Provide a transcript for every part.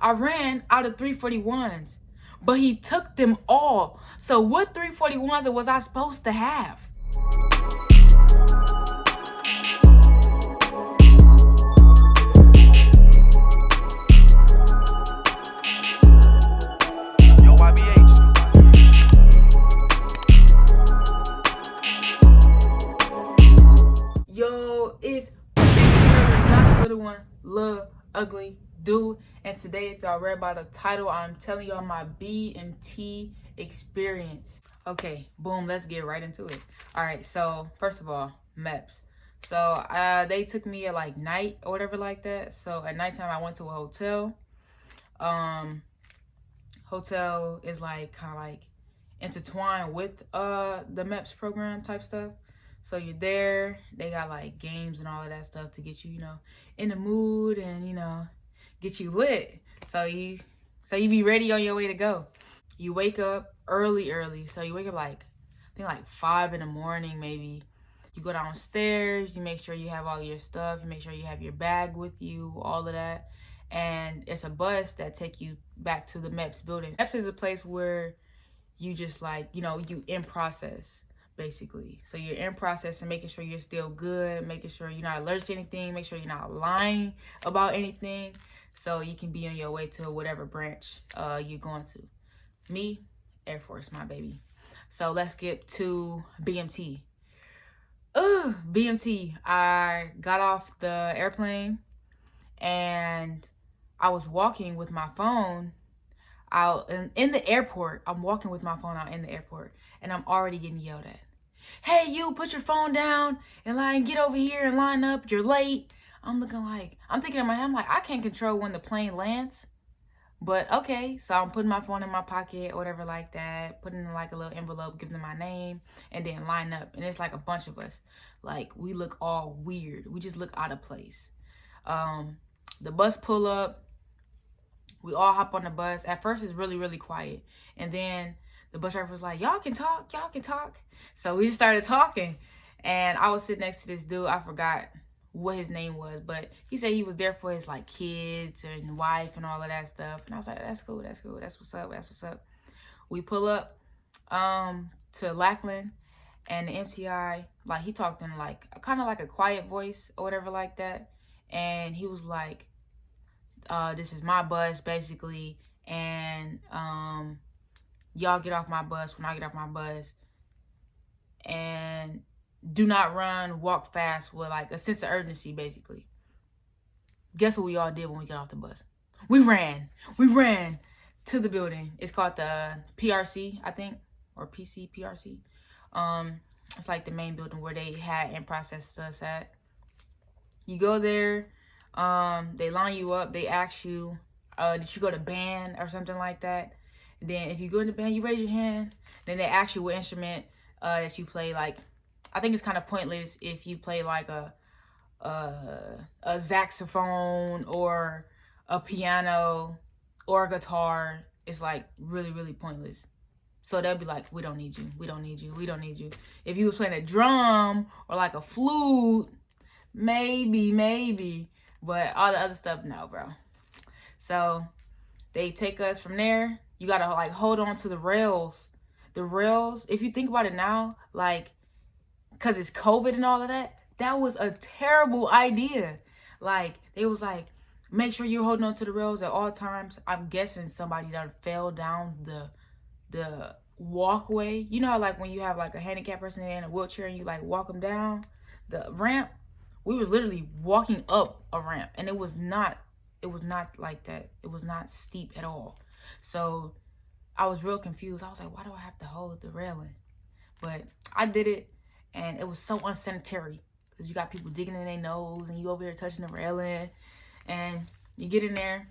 I ran out of 341s, but he took them all. So what 341s was I supposed to have? Yo, it's not the little one, Lil Ugly Dude. And today, if y'all read by the title, I'm telling y'all my BMT experience. Okay, boom, let's get right into it. All right, so first of all, MEPS. So they took me at like night or whatever like that. So at nighttime, I went to a hotel. Hotel is like kind of like intertwined with the MEPS program type stuff. So you're there, they got like games and all of that stuff to get you, you know, in the mood and, you know, get you lit. So you be ready on your way to go. You wake up early. So you wake up like, I think like 5 in the morning maybe. You go downstairs, you make sure you have all your stuff, you make sure you have your bag with you, all of that. And it's a bus that take you back to the MEPS building. MEPS is a place where you just like, you know, you in process basically. So you're in process and making sure you're still good, making sure you're not allergic to anything, make sure you're not lying about anything, so you can be on your way to whatever branch you're going to. Me, Airforce, my baby. So let's get to BMT. BMT. I got off the airplane and I was walking with my phone out in the airport. I'm walking with my phone out in the airport and I'm already getting yelled at. Hey, you, put your phone down and like get over here and line up. You're late. I'm thinking in my head, I'm like, I can't control when the plane lands. But okay, so I'm putting my phone in my pocket or whatever like that, putting in like a little envelope, giving them my name, and then line up. And it's like a bunch of us. Like, we look all weird. We just look out of place. The bus pull up. We all hop on the bus. At first, it's really, really quiet. And then the bus driver was like, y'all can talk. So we just started talking. And I was sitting next to this dude. I forgot what his name was, but he said he was there for his like kids and wife and all of that stuff. And I was like, that's cool. That's what's up. We pull up to Lackland, and the MTI, like, he talked in like kind of like a quiet voice or whatever like that. And he was like, this is my bus basically, and y'all get off my bus when I get off my bus, and do not run, walk fast with like a sense of urgency basically. Guess what we all did when we got off the bus? We ran to the building. It's called the PRC, I think, or PRC. It's like the main building where they had and processed us at. You go there, they line you up, they ask you, did you go to band or something like that? And then if you go in the band, you raise your hand. Then they ask you what instrument that you play. Like, I think it's kind of pointless if you play like a saxophone or a piano or a guitar. It's like really, really pointless. So they'll be like, we don't need you. If you was playing a drum or like a flute, maybe, but all the other stuff, no, bro. So they take us from there. You gotta like hold on to the rails. The rails, if you think about it now, like, cause it's COVID and all of that, that was a terrible idea. Like, they was like, make sure you're holding on to the rails at all times. I'm guessing somebody that fell down the walkway. You know how like when you have like a handicapped person in a wheelchair and you like walk them down the ramp? We was literally walking up a ramp, and it was not like that. It was not steep at all. So I was real confused. I was like, why do I have to hold the railing? But I did it, and it was so unsanitary because you got people digging in their nose and you over here touching the railing, and you get in there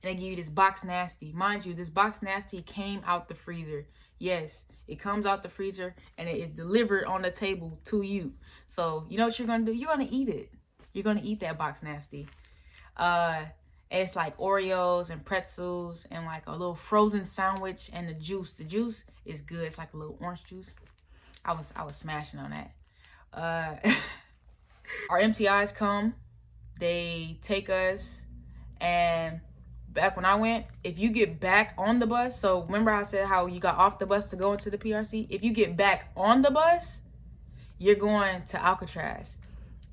and they give you this box nasty. Mind you, this box nasty came out the freezer. Yes, it comes out the freezer and it is delivered on the table to you. So you know what you're gonna do? You're gonna eat it. You're gonna eat that box nasty. It's like Oreos and pretzels and like a little frozen sandwich and the juice. The juice is good. It's like a little orange juice. I was smashing on that. Our MTIs come. They take us, and back when I went, if you get back on the bus, so remember I said how you got off the bus to go into the PRC? If you get back on the bus, you're going to Alcatraz.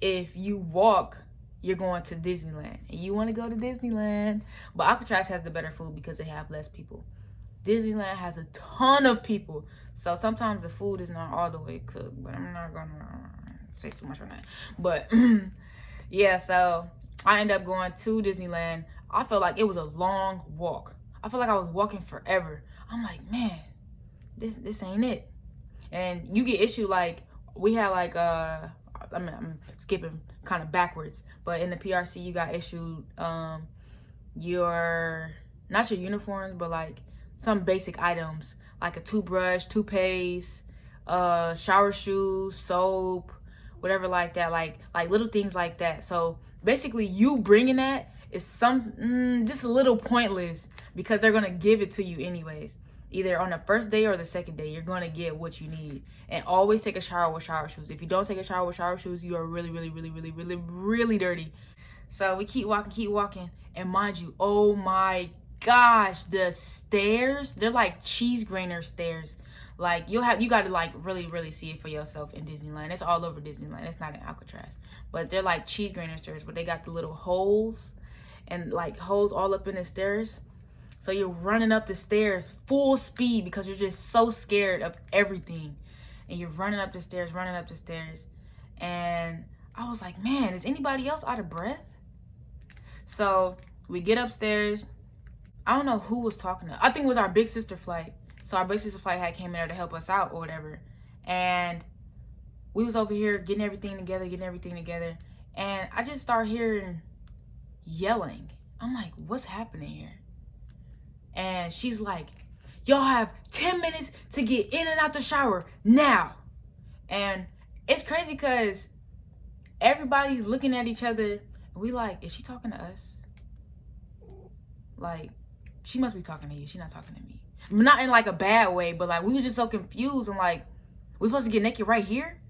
If you walk, you're going to Disneyland. And you want to go to Disneyland. But Alcatraz has the better food because they have less people. Disneyland has a ton of people. So sometimes the food is not all the way cooked. But I'm not going to say too much on that. But yeah, so I ended up going to Disneyland. I felt like it was a long walk. I felt like I was walking forever. I'm like, man, this ain't it. And you get issued like, we had like I'm skipping kind of backwards, but in the PRC you got issued your, not your uniforms, but like some basic items like a toothbrush, toothpaste, shower shoes, soap, whatever like that, like little things like that. So basically you bringing that is some just a little pointless because they're gonna give it to you anyways. Either on the first day or the second day, you're gonna get what you need. And always take a shower with shower shoes. If you don't take a shower with shower shoes, you are really, really, really, really, really, really dirty. So we keep walking, and mind you, oh my gosh, the stairs, they're like cheese grater stairs. Like you gotta like really, really see it for yourself in Disneyland. It's all over Disneyland. It's not in Alcatraz, but they're like cheese grater stairs, but they got the little holes and like holes all up in the stairs. So you're running up the stairs full speed because you're just so scared of everything. And you're running up the stairs. And I was like, man, is anybody else out of breath? So we get upstairs. I don't know who was talking to us. I think it was our big sister flight. So our big sister flight had came in there to help us out or whatever. And we was over here getting everything together. And I just start hearing yelling. I'm like, what's happening here? And she's like, y'all have 10 minutes to get in and out the shower now. And it's crazy because everybody's looking at each other. And we like, is she talking to us? Like, she must be talking to you. She's not talking to me. Not in like a bad way, but like we was just so confused. And like, we supposed to get naked right here?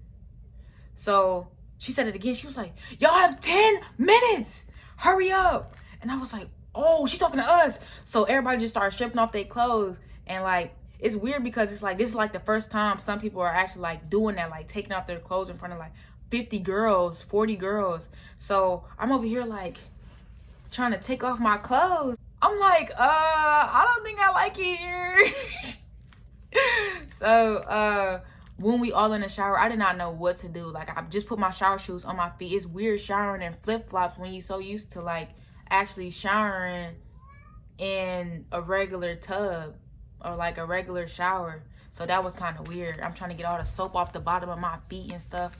So she said it again. She was like, y'all have 10 minutes. Hurry up. And I was like, oh, she's talking to us. So everybody just started stripping off their clothes. And like, it's weird because it's like, this is like the first time some people are actually like doing that, like taking off their clothes in front of like 50 girls, 40 girls. So I'm over here like trying to take off my clothes. I'm like, I don't think I like it here. So when we all in the shower, I did not know what to do. Like I just put my shower shoes on my feet. It's weird showering in flip-flops when you're so used to like actually showering in a regular tub or like a regular shower. So that was kind of weird. I'm trying to get all the soap off the bottom of my feet and stuff.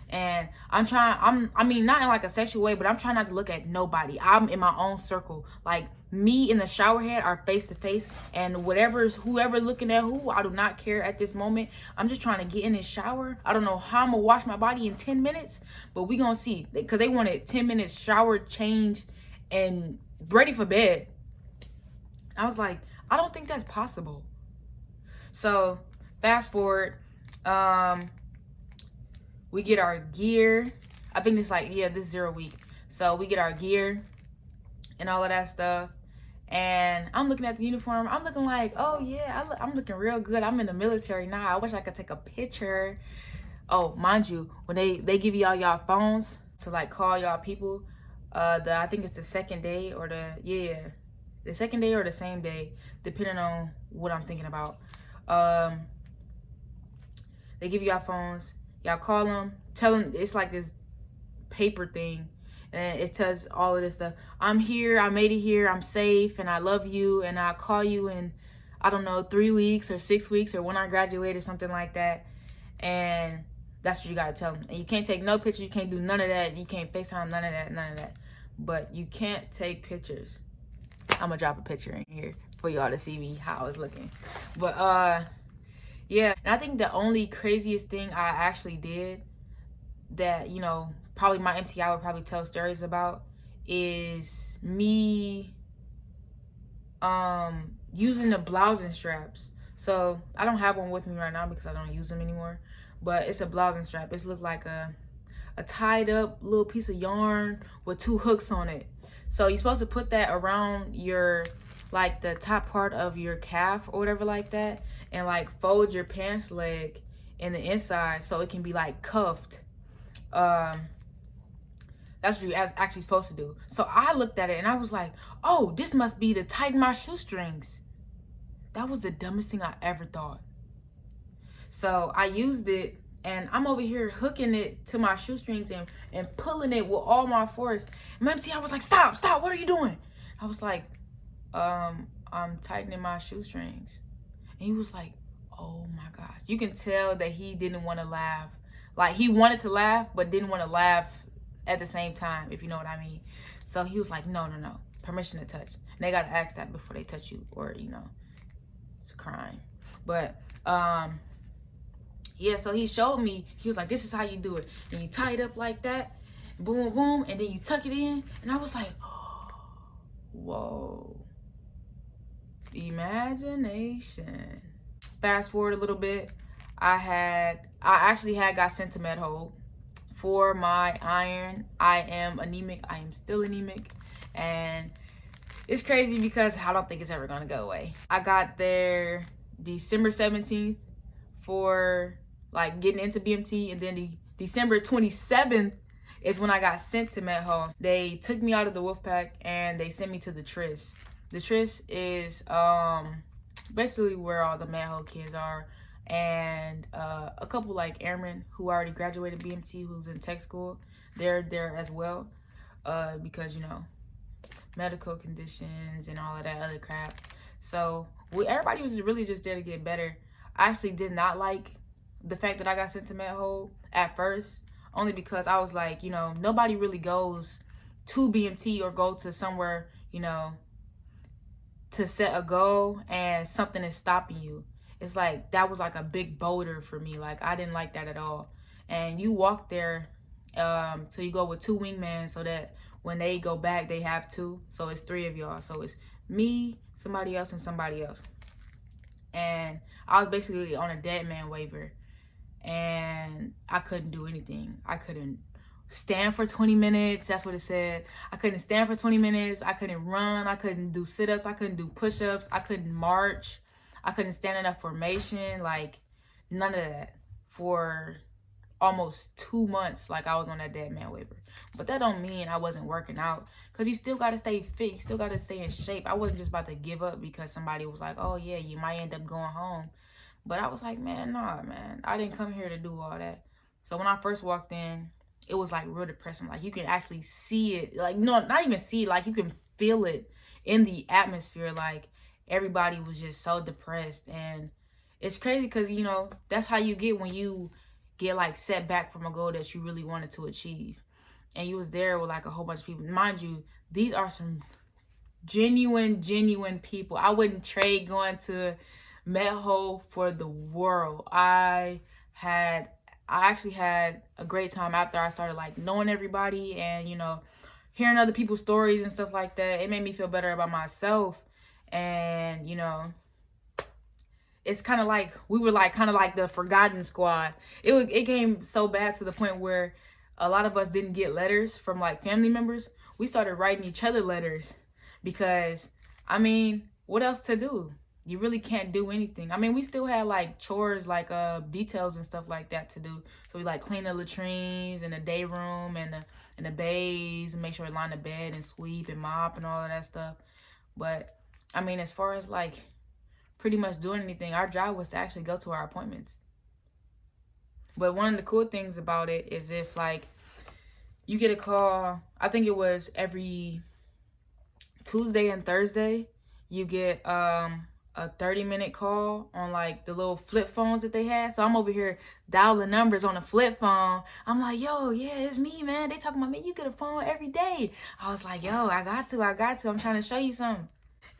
And I mean, not in like a sexual way, but I'm trying not to look at nobody. I'm in my own circle. Like me and the shower head are face to face, and whoever's looking at who, I do not care at this moment. I'm just trying to get in this shower. I don't know how I'm gonna wash my body in 10 minutes, but we gonna see, because they wanted 10 minutes shower, change, and ready for bed. I was like, I don't think that's possible. So fast forward, we get our gear. I think it's like, yeah, this 0 week. So we get our gear and all of that stuff. And I'm looking at the uniform. I'm looking like, oh yeah, I'm looking real good. I'm in the military now. I wish I could take a picture. Oh, mind you, when they give y'all phones to like call y'all people, I think it's the second day or the second day or the same day, depending on what I'm thinking about. They give y'all phones. Y'all call them, tell them, it's like this paper thing, and it tells all of this stuff. I'm here, I made it here, I'm safe, and I love you, and I'll call you in, I don't know, 3 weeks or 6 weeks or when I graduate or something like that. And that's what you gotta tell them. And you can't take no pictures, you can't do none of that, you can't FaceTime, none of that. But you can't take pictures. I'm gonna drop a picture in here for y'all to see me, how it's looking. But yeah, and I think the only craziest thing I actually did that, you know, probably my MTI would probably tell stories about is me using the blousing straps. So I don't have one with me right now because I don't use them anymore, but it's a blousing strap. It's look like a tied up little piece of yarn with 2 hooks on it. So you're supposed to put that around your, like, the top part of your calf or whatever like that, and like fold your pants leg in the inside so it can be like cuffed. That's what you're actually supposed to do. So I looked at it and I was like, oh, this must be to tighten my shoestrings. That was the dumbest thing I ever thought. So I used it, and I'm over here hooking it to my shoestrings and pulling it with all my force. And my MT, I was like, stop, what are you doing? I was like, I'm tightening my shoestrings. And he was like, oh my gosh. You can tell that he didn't want to laugh. Like, he wanted to laugh, but didn't want to laugh at the same time, if you know what I mean. So he was like, no, permission to touch. And they got to ask that before they touch you, or, it's a crime. But, yeah, so he showed me. He was like, this is how you do it. And you tie it up like that, boom, boom, and then you tuck it in. And I was like, oh, whoa. Imagination. Fast forward a little bit. I actually had got sent to Med-Hold for my iron. I am anemic. I am still anemic. And it's crazy because I don't think it's ever going to go away. I got there December 17th for like getting into BMT, and then December 27th is when I got sent to Med-Hold. They took me out of the wolf pack and they sent me to the TRISH. The TRISH is basically where all the Med-Hold kids are, and a couple like airmen who already graduated BMT who's in tech school, they're there as well, because medical conditions and all of that other crap. So everybody was really just there to get better. I actually did not like the fact that I got sent to Med-Hold at first, only because I was like, nobody really goes to BMT or go to somewhere, to set a goal and something is stopping you. It's like, that was like a big boulder for me. Like, I didn't like that at all. And you walk there, so you go with 2 wingmen so that when they go back, they have 2. So it's 3 of y'all. So it's me, somebody else, and somebody else. And I was basically on a dead man waiver, and I couldn't do anything. I couldn't stand for 20 minutes. That's what it said. I couldn't stand for 20 minutes. I couldn't run. I couldn't do sit-ups. I couldn't do push-ups. I couldn't march. I couldn't stand in a formation. Like, none of that for almost 2 months. Like, I was on that dead man waiver. But that don't mean I wasn't working out, because you still got to stay fit. You still got to stay in shape. I wasn't just about to give up because somebody was like, oh yeah, you might end up going home. But I was like, man, nah, man. I didn't come here to do all that. So when I first walked in, it was like real depressing. Like, you can actually see it. Like, no, not even see it. Like, you can feel it in the atmosphere. Like, everybody was just so depressed. And it's crazy because, that's how you get when you get like set back from a goal that you really wanted to achieve. And you was there with like a whole bunch of people. Mind you, these are some genuine people. I wouldn't trade going to Med-Hold for the world. I actually had a great time after I started like knowing everybody and hearing other people's stories and stuff like that. It made me feel better about myself. And it's kind of like we were like kind of like the forgotten squad. It came so bad to the point where a lot of us didn't get letters from like family members. We started writing each other letters because, what else to do? You really can't do anything. We still had like chores, like details and stuff like that to do. So we like clean the latrines and the day room and the bays and make sure we line the bed and sweep and mop and all of that stuff. But as far as like pretty much doing anything, our job was to actually go to our appointments. But one of the cool things about it is if like you get a call, I think it was every Tuesday and Thursday, you get a 30-minute call on like the little flip phones that they had. So I'm over here dialing numbers on a flip phone. I'm like, yo, yeah, it's me, man. They talking about me. You get a phone every day. I was like, yo, I got to. I'm trying to show you something.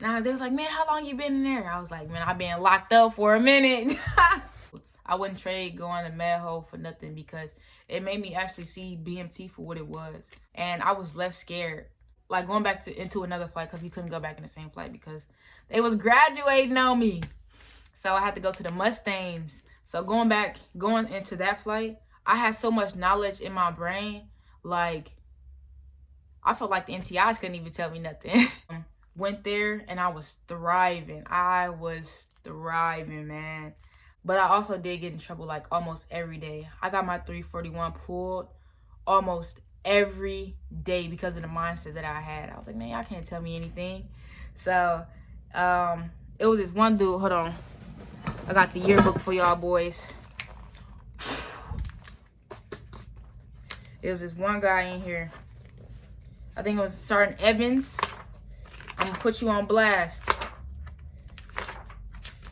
Now they was like, man, how long you been in there? I was like, man, I've been locked up for a minute. I wouldn't trade going to Med-Hold for nothing because it made me actually see BMT for what it was. And I was less scared. Like going back into another flight because we couldn't go back in the same flight because they was graduating on me. So I had to go to the Mustangs. So going into that flight, I had so much knowledge in my brain. Like, I felt like the MTIs couldn't even tell me nothing. Went there and I was thriving. Man. But I also did get in trouble like almost every day. I got my 341 pulled almost every day because of the mindset that I had. I was like, man, y'all can't tell me anything. So it was this one dude. Hold on, I got the yearbook for y'all boys. It was this one guy in here. I think it was Sergeant Evans. I'm gonna put you on blast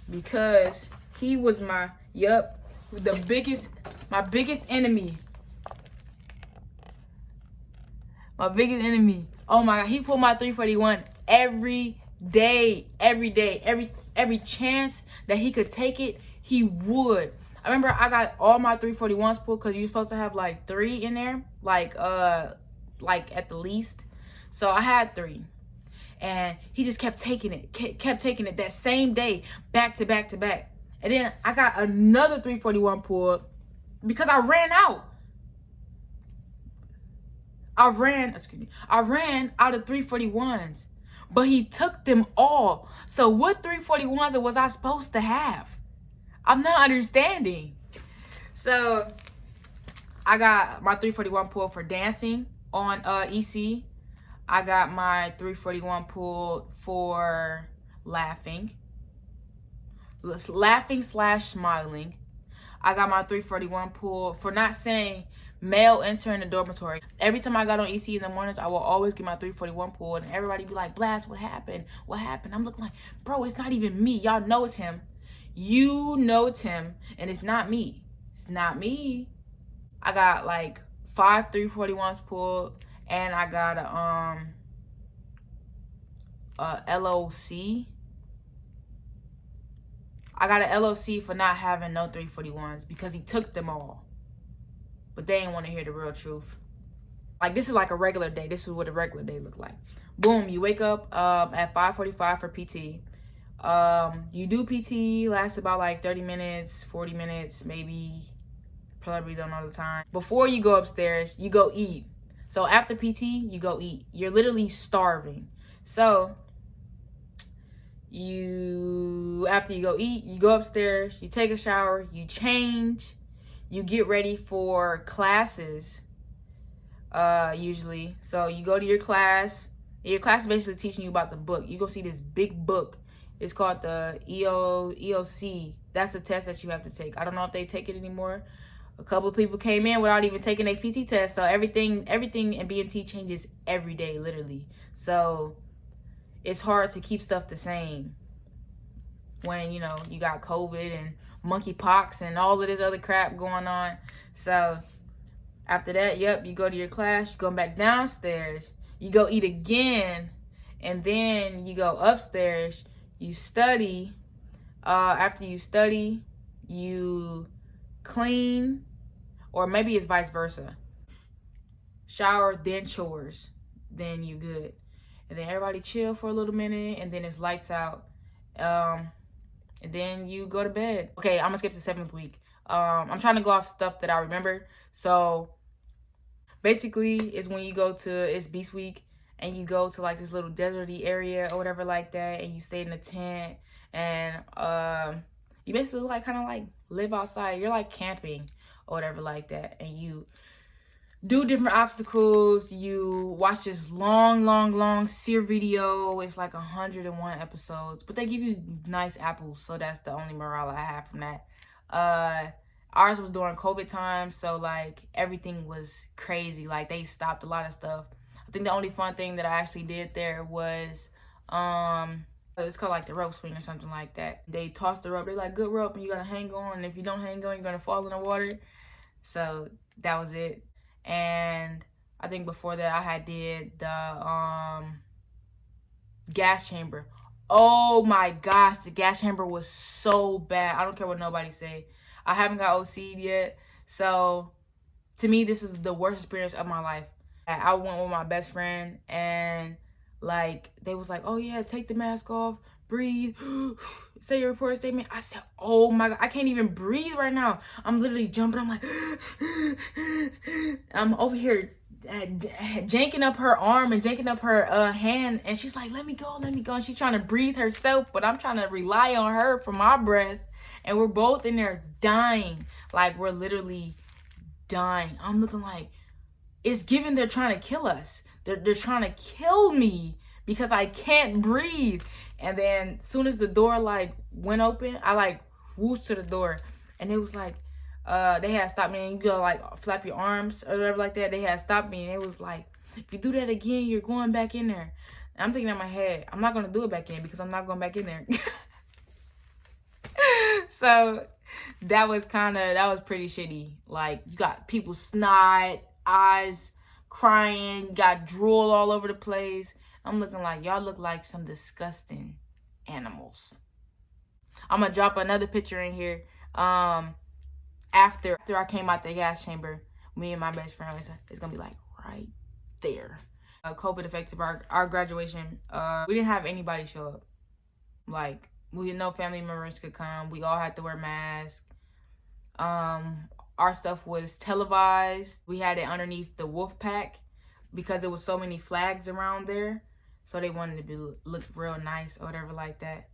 because he was my my biggest enemy. My biggest enemy. Oh my God, he pulled my 341 every day. Every chance that he could take it, he would. I remember I got all my 341s pulled because you're supposed to have like 3 in there, like at the least. So I had 3. And he just kept taking it that same day, back to back to back. And then I got another 341 pulled because I ran out. I ran out of 341s, but he took them all. So what 341s was I supposed to have? I'm not understanding. So I got my 341 pulled for dancing on EC. I got my 341 pulled for laughing / smiling. I got my 341 pulled for not saying male enter in the dormitory. Every time I got on EC in the mornings, I will always get my 341 pulled, and everybody be like, Blast, what happened? What happened? I'm looking like, bro, it's not even me. Y'all know it's him. You know it's him, and it's not me. It's not me. I got like 5 341s pulled, and I got a LOC. I got an LOC for not having no 341s because he took them all. But they ain't want to hear the real truth. Like, this is like a regular day. This is what a regular day look like. Boom, you wake up at 5:45 for PT. You do PT, lasts about like 30 minutes, 40 minutes, maybe. Probably don't know the time. Before you go upstairs, you go eat. So after PT, you go eat. You're literally starving. So after you go eat, you go upstairs, you take a shower, you change, you get ready for classes, usually. So you go to your class. Your class is basically teaching you about the book. You go see this big book. It's called the EOC. That's the test that you have to take. I don't know if they take it anymore. A couple of people came in without even taking a PT test. So everything in BMT changes every day, literally. So it's hard to keep stuff the same when, you know, you got COVID and monkeypox and all of this other crap going on. So after that, yep, you go to your class, you go back downstairs, you go eat again, and then you go upstairs, you study. After you study, you clean, or maybe it's vice versa. Shower, then chores, then you good. And then everybody chill for a little minute, and then it's lights out. And then you go to bed. Okay, I'm gonna skip the 7th week. I'm trying to go off stuff that I remember. So basically, it's when you go to, it's Beast Week, and you go to like this little deserty area or whatever like that, and you stay in a tent, and you basically like kind of like live outside. You're like camping or whatever like that, and you do different obstacles. You watch this long seer video. It's like 101 episodes, but they give you nice apples, so that's the only morale I have from that. Ours was during COVID time, so like everything was crazy. Like they stopped a lot of stuff. I think the only fun thing that I actually did there was it's called like the rope swing or something like that. They toss the rope. They're like, good rope, and you gotta hang on, and if you don't hang on, you're gonna fall in the water. So that was it. And I think before that I had did the gas chamber. Oh my gosh, the gas chamber was so bad. I don't care what nobody say. I haven't got OC'd yet. So to me, this is the worst experience of my life. I went with my best friend, and like they was like, oh yeah, take the mask off, breathe, say your report statement. I said, oh my God, I can't even breathe right now. I'm literally jumping. I'm like, I'm over here janking up her arm and janking up her hand, and she's like, let me go, and she's trying to breathe herself, but I'm trying to rely on her for my breath, and we're both in there dying. Like, we're literally dying. I'm looking like, it's given they're trying to kill us. They're trying to kill me because I can't breathe. And then soon as the door like went open, I like whooshed to the door, and it was like, they had stopped me, and you go like flap your arms or whatever like that. They had stopped me, and it was like, if you do that again, you're going back in there. And I'm thinking in my head, I'm not gonna do it back in because I'm not going back in there. So that was pretty shitty. Like, you got people snot, eyes crying, got drool all over the place. I'm looking like, y'all look like some disgusting animals. I'm gonna drop another picture in here. After I came out the gas chamber, me and my best friend, it's gonna be like right there. COVID affected our graduation. We didn't have anybody show up. Like, no family members could come. We all had to wear masks. Our stuff was televised. We had it underneath the wolf pack because there was so many flags around there. So they wanted to look real nice or whatever like that.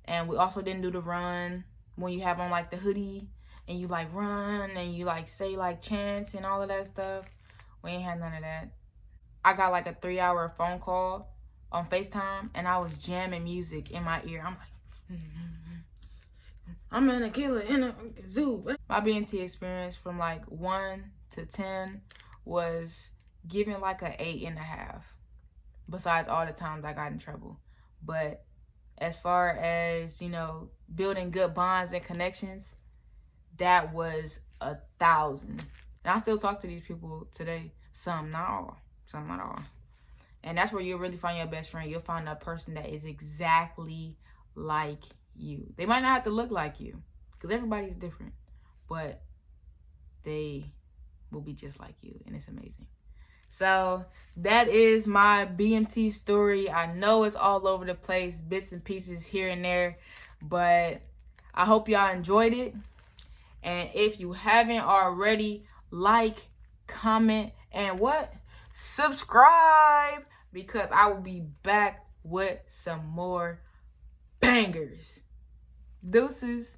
And we also didn't do the run when you have on like the hoodie and you like run and you like say like chants and all of that stuff. We ain't had none of that. I got like a 3-hour phone call on FaceTime, and I was jamming music in my ear. I'm like, I'm gonna kill it in a zoo. My BMT experience from like 1 to 10 was giving like a 8.5. Besides all the times I got in trouble. But as far as, you know, building good bonds and connections, that was 1,000. And I still talk to these people today. Some, not all. Some, not all. And that's where you'll really find your best friend. You'll find a person that is exactly like you. They might not have to look like you, because everybody's different, but they will be just like you, and it's amazing. So that is my BMT story. I know it's all over the place, bits and pieces here and there, but I hope y'all enjoyed it. And if you haven't already, like, comment, and what? Subscribe, because I will be back with some more bangers. Deuces.